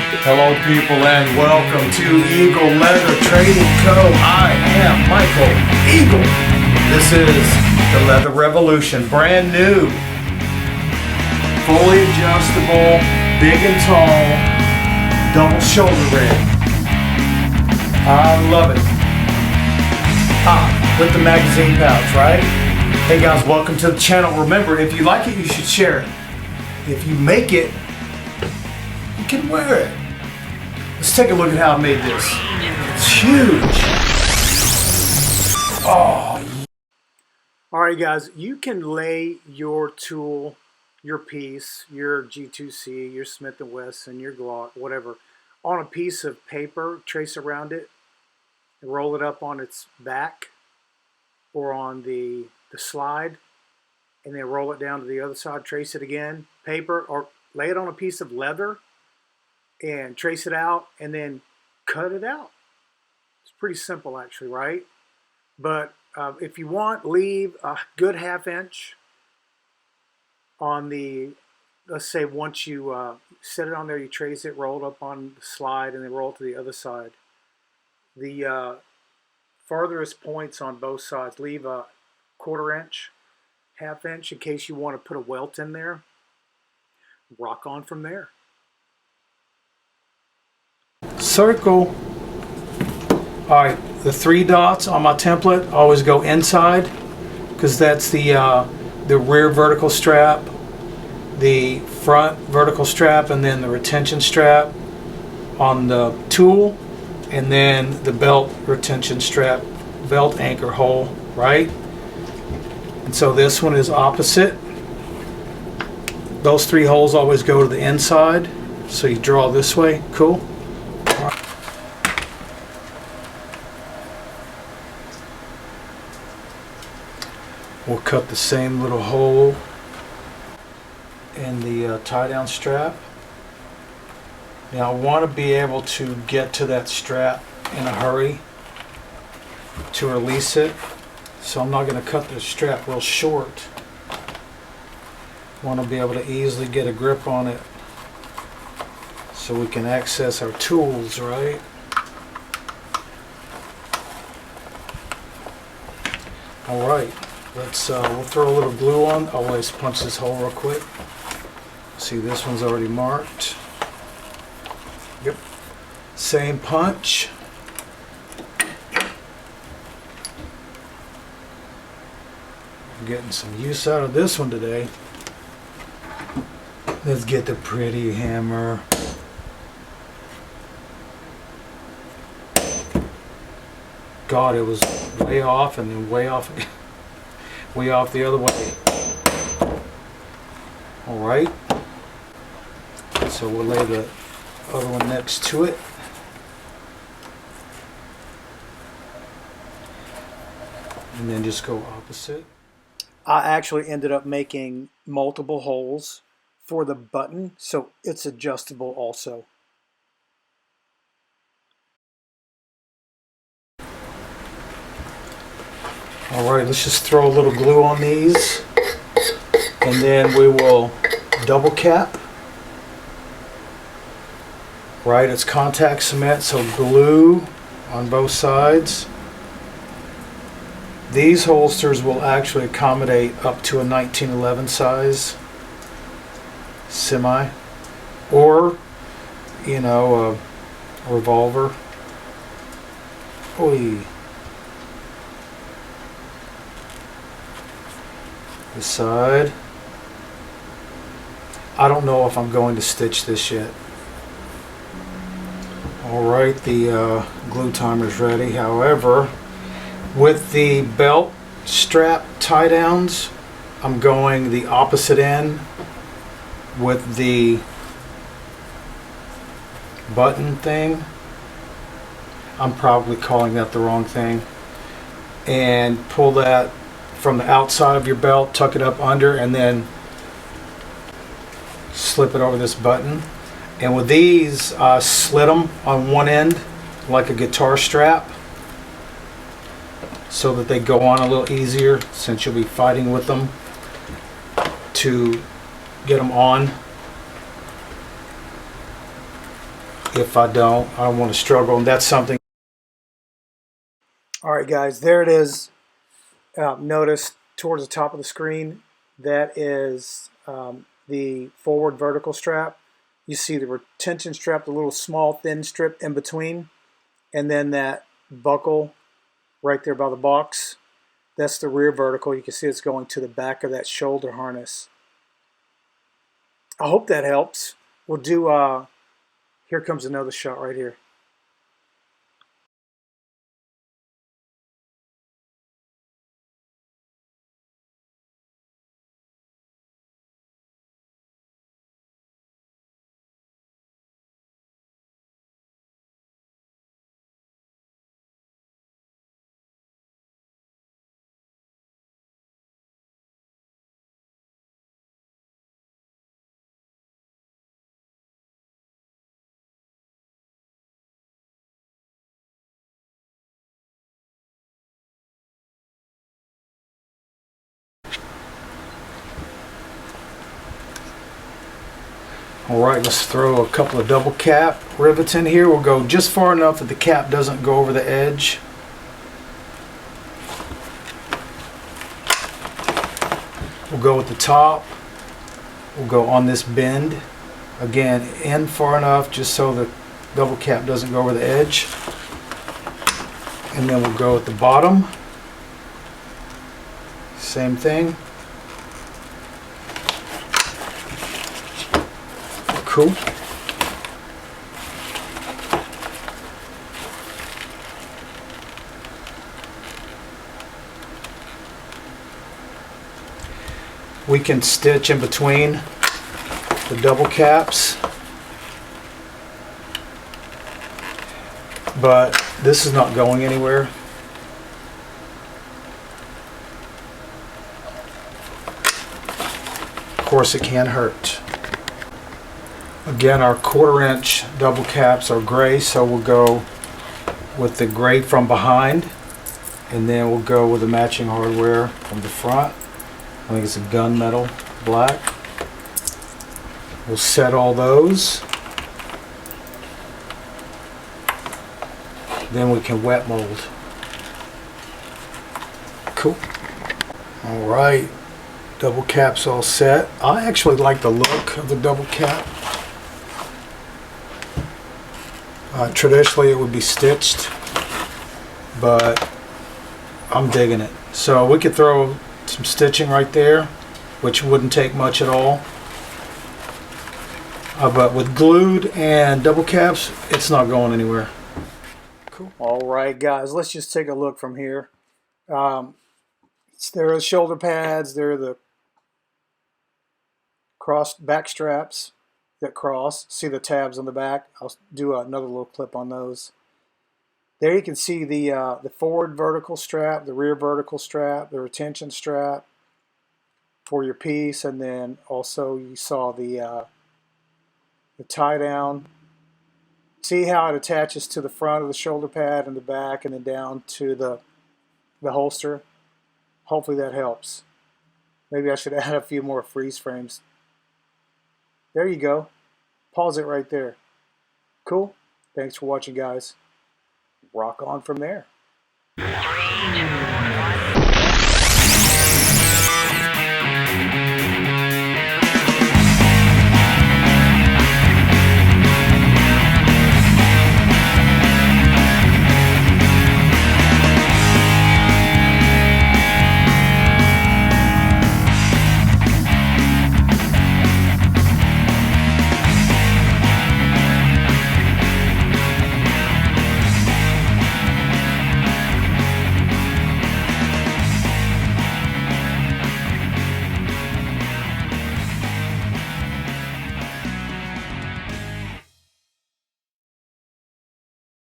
Hello people and welcome to Eagle Leather Trading Co. I am Michael Eagle. This is the Leather Revolution, brand new, fully adjustable, big and tall, double shoulder rig. I love it. With the magazine pouch, right? Hey guys, welcome to the channel. Remember, if you like it, you should share it. If you make it, you can wear it. Let's take a look at how I made this. It's huge. Oh. All right, guys, you can lay your tool, your piece, your G2C, your Smith & Wesson, your Glock, whatever, on a piece of paper, trace around it, and roll it up on its back or on the slide, and then roll it down to the other side, trace it again, paper, or lay it on a piece of leather and trace it out and then cut it out. It's pretty simple actually, right? But if you want, leave a good ½ inch on the, let's say once you set it on there, you trace it, roll it up on the slide, and then roll it to the other side. The farthest points on both sides, leave a ½ inch, ½ inch in case you want to put a welt in there. Rock on from there. Circle. All right, the 3 dots on my template always go inside because that's the rear vertical strap, the front vertical strap, and then the retention strap on the tool, and then the belt retention strap, belt anchor hole, right? And so this one is opposite. Those 3 holes always go to the inside, so you draw this way. Cool. We'll cut the same little hole in the tie down strap. Now I want to be able to get to that strap in a hurry to release it, so I'm not going to cut the strap real short. I want to be able to easily get a grip on it so we can access our tools, right? All right. Let's we'll throw a little glue on. I'll always punch this hole real quick. See, this one's already marked. Yep. Same punch. I'm getting some use out of this one today. Let's get the pretty hammer. God, it was way off and then way off. Way off the other way. All right. So we'll lay the other one next to it. And then just go opposite. I actually ended up making multiple holes for the button, so it's adjustable also. Alright, let's just throw a little glue on these, and then we will double cap. Right, it's contact cement, so glue on both sides. These holsters will actually accommodate up to a 1911 size semi, or, you know, a revolver. Oy. The side. I don't know if I'm going to stitch this yet. Alright, the glue timer's ready. However, with the belt strap tie downs, I'm going the opposite end with the button thing. I'm probably calling that the wrong thing. And pull that from the outside of your belt, tuck it up under, and then slip it over this button. And with these, slit them on one end like a guitar strap so that they go on a little easier, since you'll be fighting with them to get them on. if I don't want to struggle, and that's something. All right, guys, there it is. Notice towards the top of the screen, that is the forward vertical strap. You see the retention strap, the little small thin strip in between, and then that buckle right there by the box. That's the rear vertical. You can see it's going to the back of that shoulder harness. I hope that helps. We'll do, here comes another shot right here. All right, let's throw a couple of double cap rivets in here. We'll go just far enough that the cap doesn't go over the edge. We'll go at the top. We'll go on this bend. Again, in far enough just so the double cap doesn't go over the edge. And then we'll go at the bottom. Same thing. Cool. We can stitch in between the double caps, but this is not going anywhere. Of course, it can hurt. Again, our 1/4 inch double caps are gray, so we'll go with the gray from behind, and then we'll go with the matching hardware from the front. I think it's a gunmetal black. We'll set all those. Then we can wet mold. Cool. All right, double caps all set. I actually like the look of the double cap. Traditionally it would be stitched, but I'm digging it. So we could throw some stitching right there, which wouldn't take much at all. But with glued and double caps, it's not going anywhere. Cool. All right, guys, let's just take a look from here. There are the shoulder pads. There are the crossed back straps that cross. See the tabs on the back. I'll do another little clip on those. There you can see the forward vertical strap, the rear vertical strap, the retention strap for your piece, and then also you saw the tie down. See how it attaches to the front of the shoulder pad and the back, and then down to the holster. Hopefully that helps. Maybe I should add a few more freeze frames. There you go. Pause it right there. Cool. Thanks for watching, guys. Rock on from there.